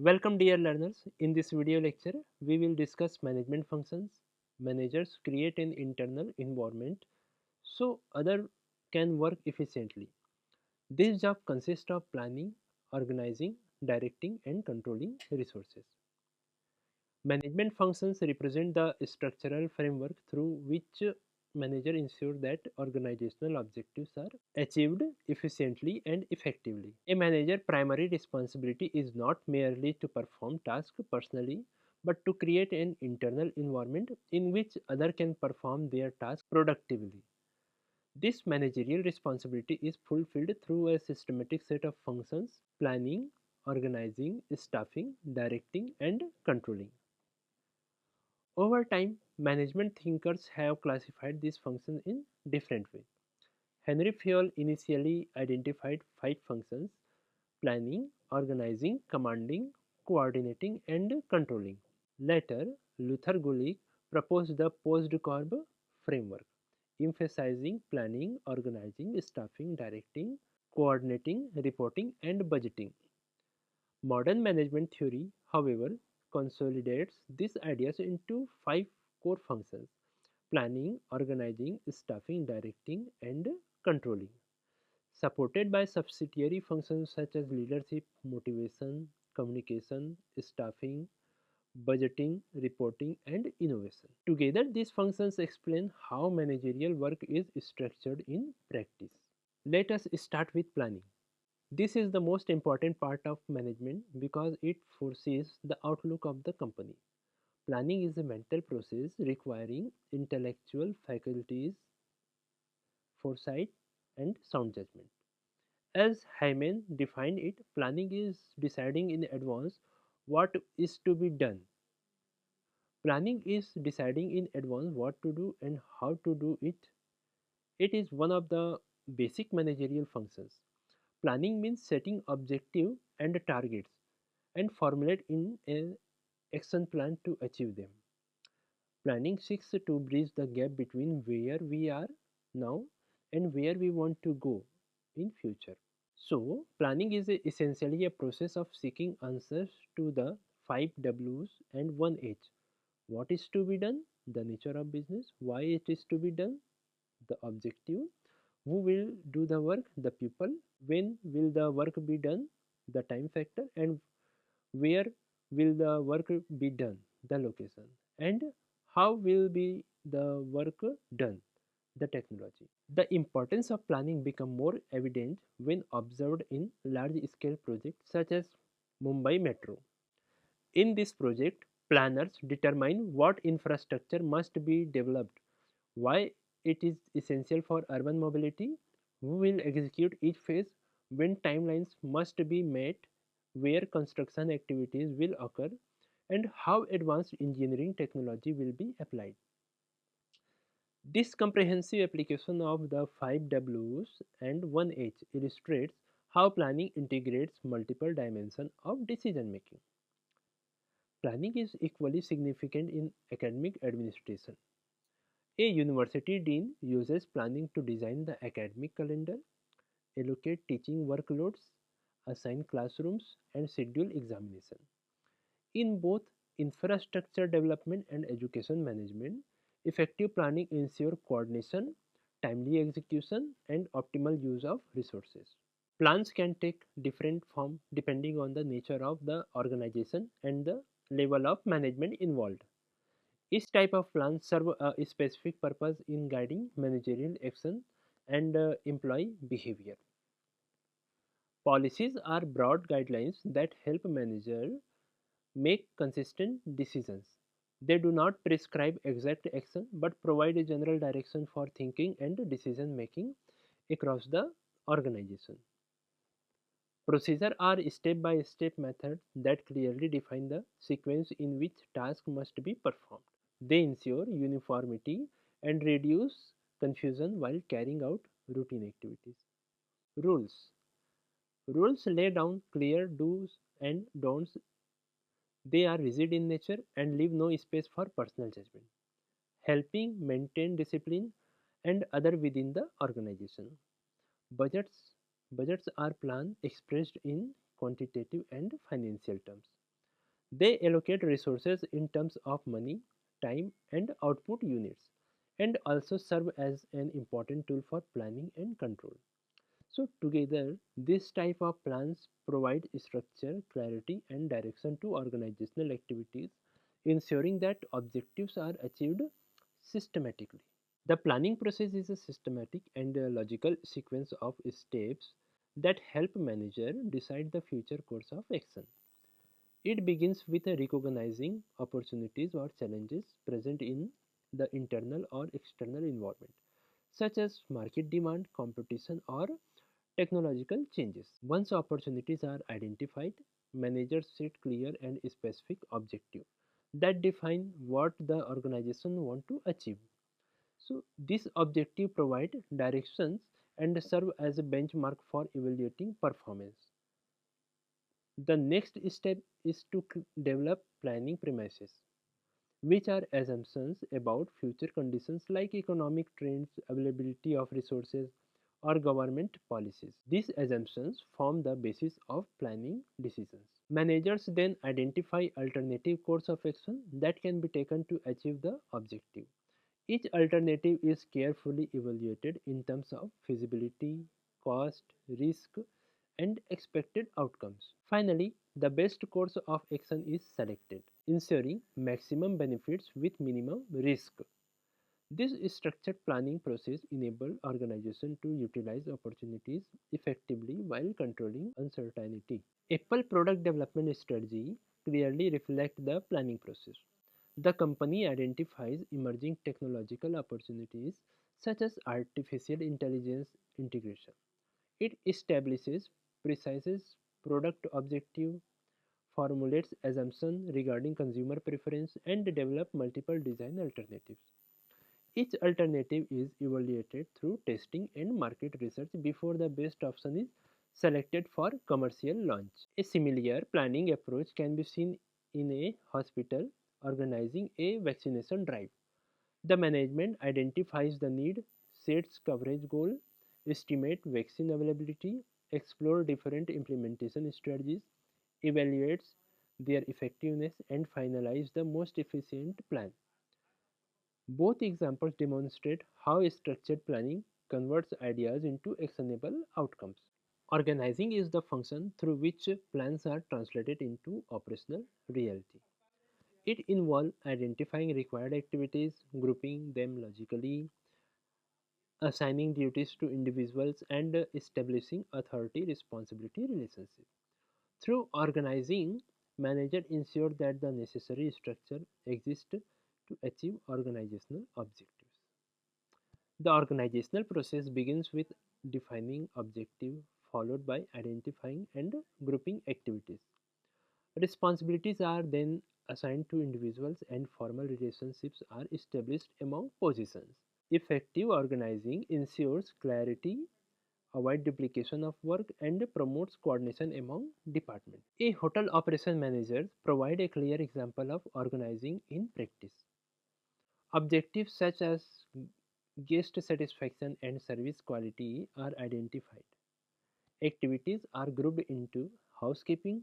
Welcome dear learners. In this video lecture, we will discuss management functions. Managers create an internal environment so other can work efficiently. This job consists of planning, organizing, directing and controlling resources. Management functions represent the structural framework through which manager ensure that organizational objectives are achieved efficiently and effectively. A manager's primary responsibility is not merely to perform tasks personally, but to create an internal environment in which others can perform their tasks productively. This managerial responsibility is fulfilled through a systematic set of functions: planning, organizing, staffing, directing, and controlling. Over time, management thinkers have classified these functions in different ways. Henry Fayol initially identified five functions: planning, organizing, commanding, coordinating, and controlling. Later, Luther Gulick proposed the post-Corb framework, emphasizing planning, organizing, staffing, directing, coordinating, reporting, and budgeting. Modern management theory, however, consolidates these ideas into five core functions: planning, organizing, staffing, directing, and controlling, supported by subsidiary functions such as leadership, motivation, communication, staffing, budgeting, reporting, and innovation. Together, these functions explain how managerial work is structured in practice. Let us start with planning. This is the most important part of management because it foresees the outlook of the company. Planning is a mental process requiring intellectual faculties, foresight, and sound judgment. As Hyman defined it, planning is deciding in advance what is to be done. Planning is deciding in advance what to do and how to do it. It is one of the basic managerial functions. Planning means setting objective and targets and formulate in an action plan to achieve them. Planning seeks to bridge the gap between where we are now and where we want to go in future. So, planning is essentially a process of seeking answers to the 5 W's and 1 H. What is to be done, the nature of business, why it is to be done, the objective, who will do the work, the people, when will the work be done, the time factor, and where will the work be done, the location, and how will be the work done, the technology. The importance of planning become more evident when observed in large scale projects such as Mumbai Metro. In this project, planners determine what infrastructure must be developed, why it is essential for urban mobility, who will execute each phase, when timelines must be met, where construction activities will occur, and how advanced engineering technology will be applied. This comprehensive application of the 5 W's and 1 H illustrates how planning integrates multiple dimensions of decision making. Planning is equally significant in academic administration. A university dean uses planning to design the academic calendar, allocate teaching workloads, assign classrooms, and schedule examination. In both infrastructure development and education management, effective planning ensures coordination, timely execution, and optimal use of resources. Plans can take different form depending on the nature of the organization and the level of management involved. Each type of plan serves a specific purpose in guiding managerial action and employee behavior. Policies are broad guidelines that help managers make consistent decisions. They do not prescribe exact action but provide a general direction for thinking and decision making across the organization. Procedures are step-by-step methods that clearly define the sequence in which tasks must be performed. They ensure uniformity and reduce confusion while carrying out routine activities. Rules. Rules lay down clear do's and don'ts. They are rigid in nature and leave no space for personal judgment, helping maintain discipline and other within the organization. Budgets. Budgets are plans expressed in quantitative and financial terms. They allocate resources in terms of money, time, and output units, and also serve as an important tool for planning and control. So together, this type of plans provide structure, clarity, and direction to organizational activities, ensuring that objectives are achieved systematically. The planning process is a systematic and logical sequence of steps that help manager decide the future course of action. It begins with recognizing opportunities or challenges present in the internal or external environment, such as market demand, competition, or technological changes. Once opportunities are identified, managers set clear and specific objectives that define what the organization want to achieve. So this objective provide directions and serve as a benchmark for evaluating performance. The next step is to develop planning premises, which are assumptions about future conditions like economic trends, availability of resources, or government policies. These assumptions form the basis of planning decisions. Managers then identify alternative course of action that can be taken to achieve the objective. Each alternative is carefully evaluated in terms of feasibility, cost, risk, and expected outcomes. Finally, the best course of action is selected, ensuring maximum benefits with minimum risk. This structured planning process enables organizations to utilize opportunities effectively while controlling uncertainty. Apple product development strategy clearly reflects the planning process. The company identifies emerging technological opportunities such as artificial intelligence integration. It establishes precise product objective, formulates assumptions regarding consumer preference, and develops multiple design alternatives. Each alternative is evaluated through testing and market research before the best option is selected for commercial launch. A similar planning approach can be seen in a hospital organizing a vaccination drive. The management identifies the need, sets coverage goal, estimate vaccine availability, explore different implementation strategies, evaluates their effectiveness, and finalize the most efficient plan. Both examples demonstrate how structured planning converts ideas into actionable outcomes. Organizing is the function through which plans are translated into operational reality. It involves identifying required activities, grouping them logically, assigning duties to individuals, and establishing authority responsibility relationship. Through organizing, managers ensure that the necessary structure exists to achieve organizational objectives. The organizational process begins with defining objective followed by identifying and grouping activities. Responsibilities are then assigned to individuals and formal relationships are established among positions. Effective organizing ensures clarity, avoid duplication of work, and promotes coordination among departments. A hotel operation manager provide a clear example of organizing in practice. Objectives such as guest satisfaction and service quality are identified. Activities are grouped into housekeeping,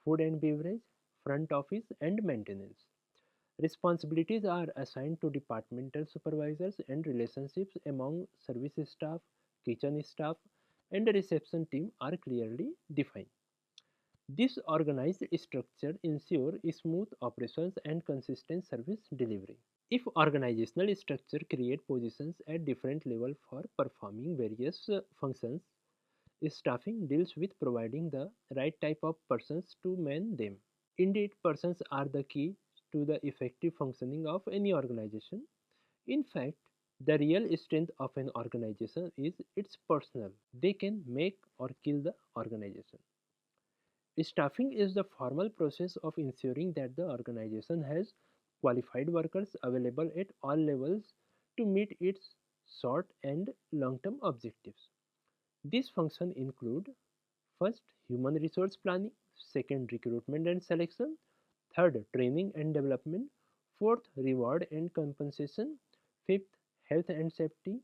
food and beverage, front office, and maintenance. Responsibilities are assigned to departmental supervisors and relationships among service staff, kitchen staff, and the reception team are clearly defined. This organized structure ensures smooth operations and consistent service delivery. If organizational structure create positions at different levels for performing various functions, staffing deals with providing the right type of persons to man them. Indeed, persons are the key to the effective functioning of any organization. In fact, the real strength of an organization is its personnel. They can make or kill the organization. Staffing is the formal process of ensuring that the organization has qualified workers available at all levels to meet its short and long-term objectives. These functions include: first, human resource planning; second, recruitment and selection; third, training and development; fourth, reward and compensation; fifth, health and safety;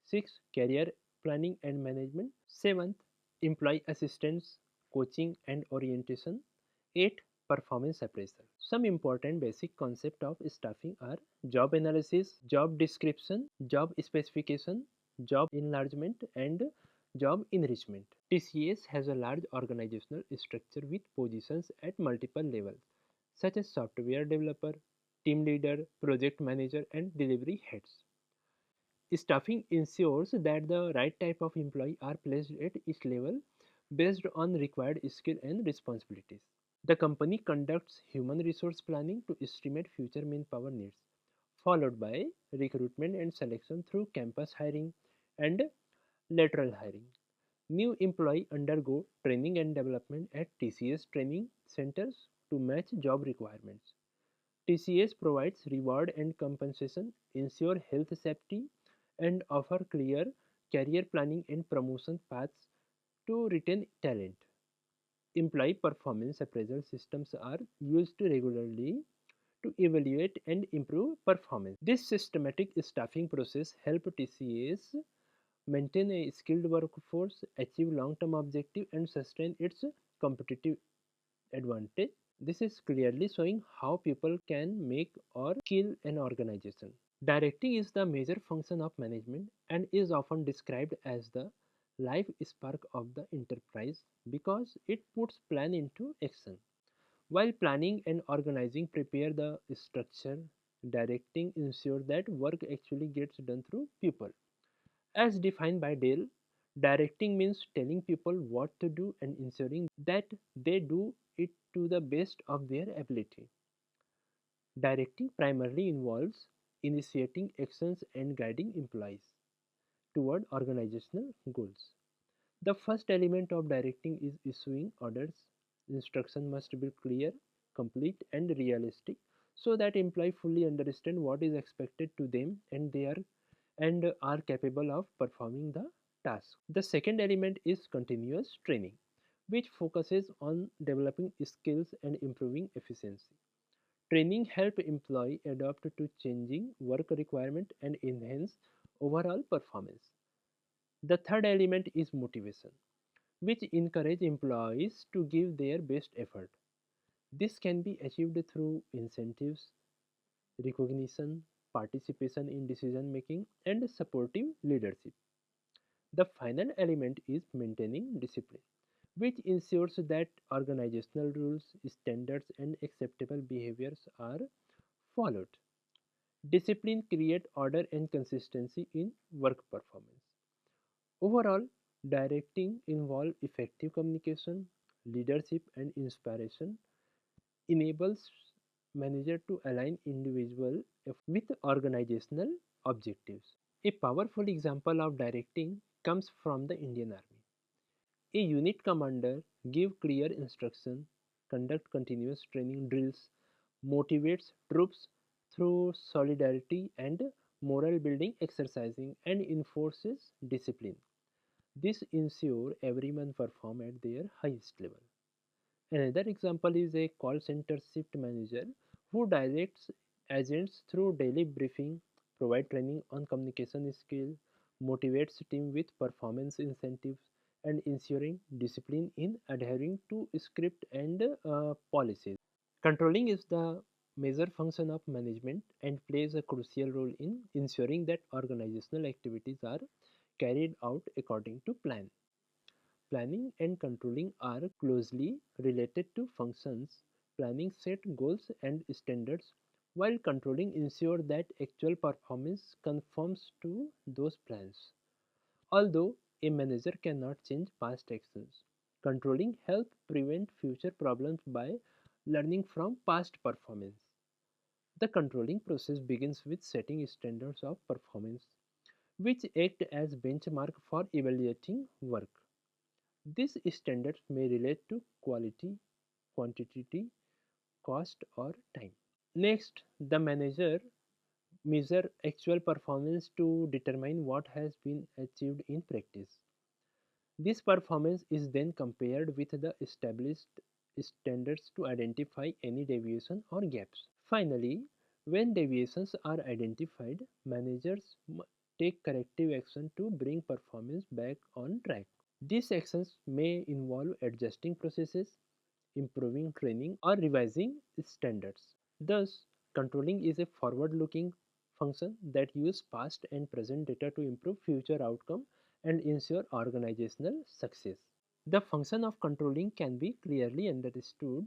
sixth, career planning and management; seventh, employee assistance, coaching and orientation; eighth, performance appraisal. Some important basic concepts of staffing are job analysis, job description, job specification, job enlargement, and job enrichment. TCS has a large organizational structure with positions at multiple levels, such as software developer, team leader, project manager, and delivery heads. Staffing ensures that the right type of employee are placed at each level based on required skill and responsibilities. The company conducts human resource planning to estimate future manpower needs, followed by recruitment and selection through campus hiring and lateral hiring. New employees undergo training and development at TCS training centers to match job requirements. TCS provides reward and compensation, ensure health safety, and offer clear career planning and promotion paths to retain talent. Employee performance appraisal systems are used regularly to evaluate and improve performance. This systematic staffing process helps TCS maintain a skilled workforce, achieve long-term objectives, and sustain its competitive advantage. This is clearly showing how people can make or kill an organization. Directing is the major function of management and is often described as the life spark of the enterprise because it puts plan into action. While planning and organizing prepare the structure, directing ensures that work actually gets done through people. As defined by Dale, directing means telling people what to do and ensuring that they do it to the best of their ability. Directing primarily involves initiating actions and guiding employees toward organizational goals. The first element of directing is issuing orders. Instruction must be clear, complete, and realistic so that employees fully understand what is expected to them and are capable of performing the task. The second element is continuous training, which focuses on developing skills and improving efficiency. Training helps employees adapt to changing work requirements and enhance overall performance. The third element is motivation, which encourages employees to give their best effort. This can be achieved through incentives, recognition, participation in decision making, and supportive leadership. The final element is maintaining discipline, which ensures that organizational rules, standards, and acceptable behaviors are followed. Discipline creates order and consistency in work performance. Overall, directing involves effective communication, leadership, and inspiration, enables manager to align individual with organizational objectives. A powerful example of directing comes from the Indian Army. A unit commander gives clear instruction, conduct continuous training drills, motivates troops through solidarity and moral building exercising, and enforces discipline. This ensures everyone perform at their highest level. Another example is a call center shift manager who directs agents through daily briefing, provide training on communication skill, motivates team with performance incentives, and ensuring discipline in adhering to script and policies. Controlling is the major function of management and plays a crucial role in ensuring that organizational activities are carried out according to plan. Planning and controlling are closely related to functions. Planning set goals and standards, while controlling ensure that actual performance conforms to those plans. Although a manager cannot change past actions, controlling helps prevent future problems by learning from past performance. The controlling process begins with setting standards of performance, which act as benchmark for evaluating work. These standards may relate to quality, quantity, cost, or time. Next, the manager measure actual performance to determine what has been achieved in practice. This performance is then compared with the established standards to identify any deviation or gaps. Finally, when deviations are identified, managers take corrective action to bring performance back on track. These actions may involve adjusting processes, improving training, or revising standards. Thus, controlling is a forward-looking function that uses past and present data to improve future outcome and ensure organizational success. The function of controlling can be clearly understood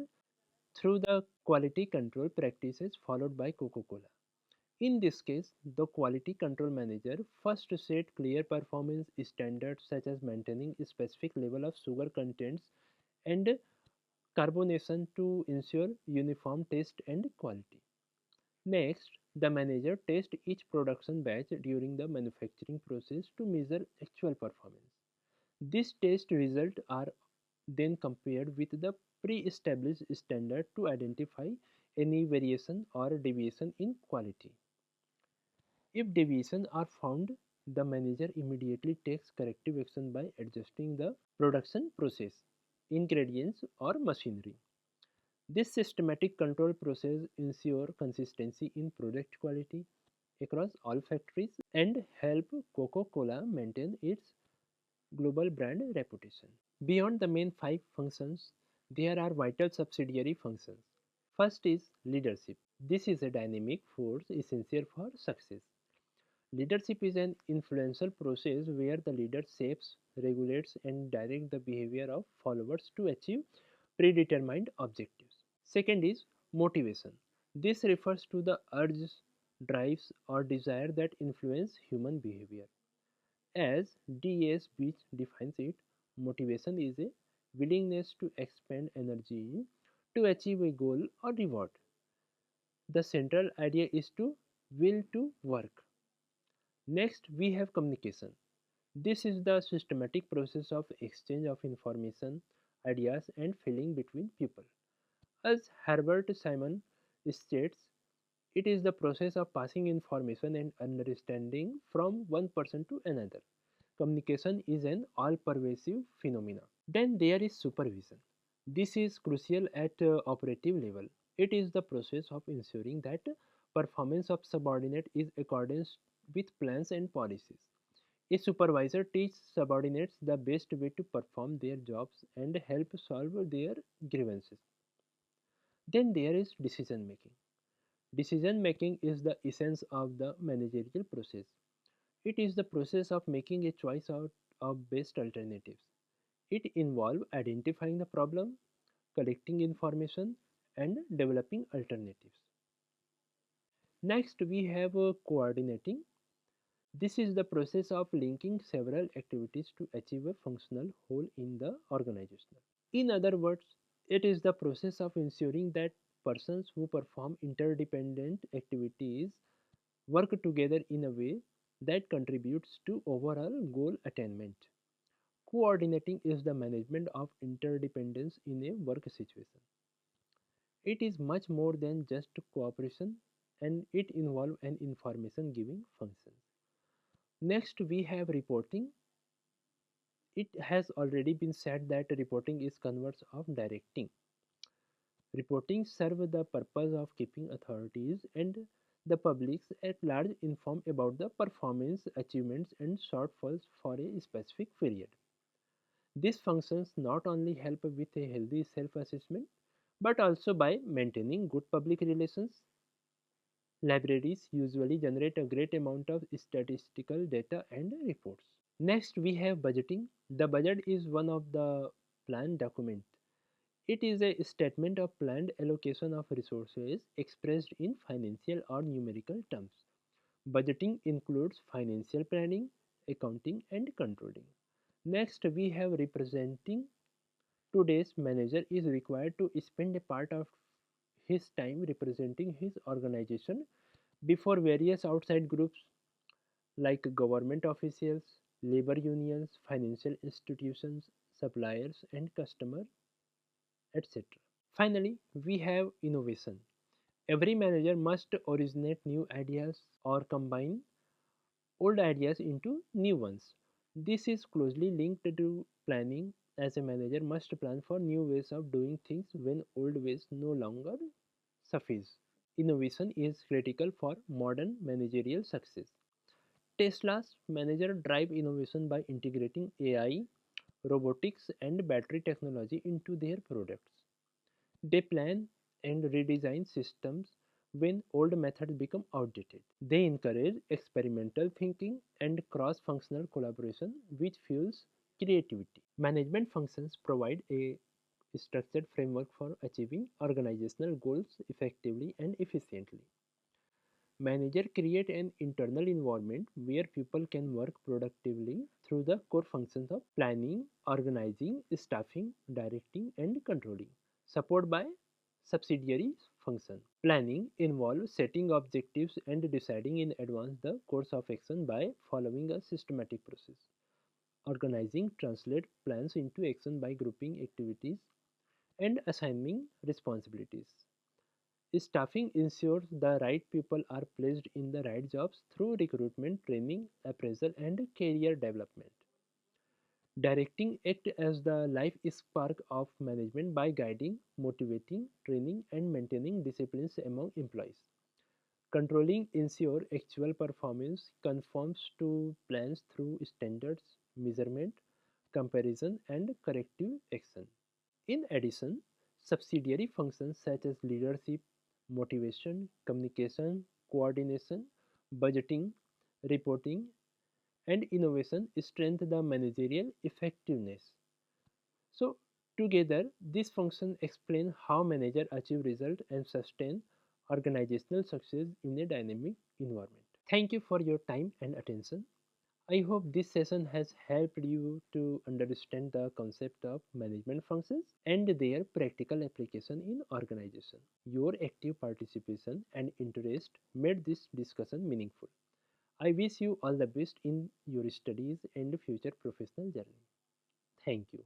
through the quality control practices followed by Coca-Cola. In this case, the quality control manager first set clear performance standards such as maintaining a specific level of sugar contents and carbonation to ensure uniform taste and quality. Next, the manager tests each production batch during the manufacturing process to measure actual performance. These test results are then compared with the pre-established standard to identify any variation or deviation in quality. If deviations are found, the manager immediately takes corrective action by adjusting the production process, ingredients, or machinery. This systematic control process ensures consistency in product quality across all factories and help Coca-Cola maintain its global brand reputation. Beyond the main five functions, there are vital subsidiary functions. First is leadership. This is a dynamic force essential for success. Leadership is an influential process where the leader shapes, regulates, and directs the behavior of followers to achieve predetermined objectives. Second is motivation. This refers to the urges, drives, or desire that influence human behavior. As D.S. Beach defines it, motivation is a willingness to expend energy to achieve a goal or reward. The central idea is to will to work. Next, we have communication. This is the systematic process of exchange of information, ideas, and feeling between people. As Herbert Simon states, it is the process of passing information and understanding from one person to another. Communication is an all-pervasive phenomenon. Then there is supervision. This is crucial at operative level. It is the process of ensuring that performance of subordinate is accordance with plans and policies. A supervisor teaches subordinates the best way to perform their jobs and help solve their grievances. Then there is decision making. Decision making is the essence of the managerial process. It is the process of making a choice out of best alternatives. It involves identifying the problem, collecting information, and developing alternatives. Next, we have coordinating. This is the process of linking several activities to achieve a functional whole in the organization. In other words, it is the process of ensuring that persons who perform interdependent activities work together in a way that contributes to overall goal attainment. Coordinating is the management of interdependence in a work situation. It is much more than just cooperation and it involves an information giving function. Next, we have reporting. It has already been said that reporting is converse of directing. Reporting serves the purpose of keeping authorities and the publics at large informed about the performance, achievements, and shortfalls for a specific period. These functions not only help with a healthy self-assessment, but also by maintaining good public relations. Libraries usually generate a great amount of statistical data and reports. Next, we have budgeting. The budget is one of the plan document. It is a statement of planned allocation of resources expressed in financial or numerical terms. Budgeting includes financial planning, accounting, and controlling. Next, we have representing. Today's manager is required to spend a part of his time representing his organization before various outside groups like government officials, labor unions, financial institutions, suppliers, and customers, etc. Finally, we have innovation. Every manager must originate new ideas or combine old ideas into new ones. This is closely linked to planning, as a manager must plan for new ways of doing things when old ways no longer suffice. Innovation is critical for modern managerial success. Tesla's manager drive innovation by integrating AI, robotics, and battery technology into their products. They plan and redesign systems when old methods become outdated. They encourage experimental thinking and cross functional collaboration, which fuels creativity. Management functions provide a structured framework for achieving organizational goals effectively and efficiently. Manager create an internal environment where people can work productively through the core functions of planning, organizing, staffing, directing, and controlling. Support by subsidiary function. Planning involves setting objectives and deciding in advance the course of action by following a systematic process. Organizing translate plans into action by grouping activities and assigning responsibilities. Staffing ensures the right people are placed in the right jobs through recruitment, training, appraisal, and career development. Directing act as the life spark of management by guiding, motivating, training, and maintaining disciplines among employees. Controlling ensure actual performance conforms to plans through standards, measurement, comparison, and corrective action. In addition, subsidiary functions such as leadership, motivation, communication, coordination, budgeting, reporting, and innovation strengthen the managerial effectiveness. So, together, these functions explain how managers achieve results and sustain organizational success in a dynamic environment. Thank you for your time and attention. I hope this session has helped you to understand the concept of management functions and their practical application in organization. Your active participation and interest made this discussion meaningful. I wish you all the best in your studies and future professional journey. Thank you.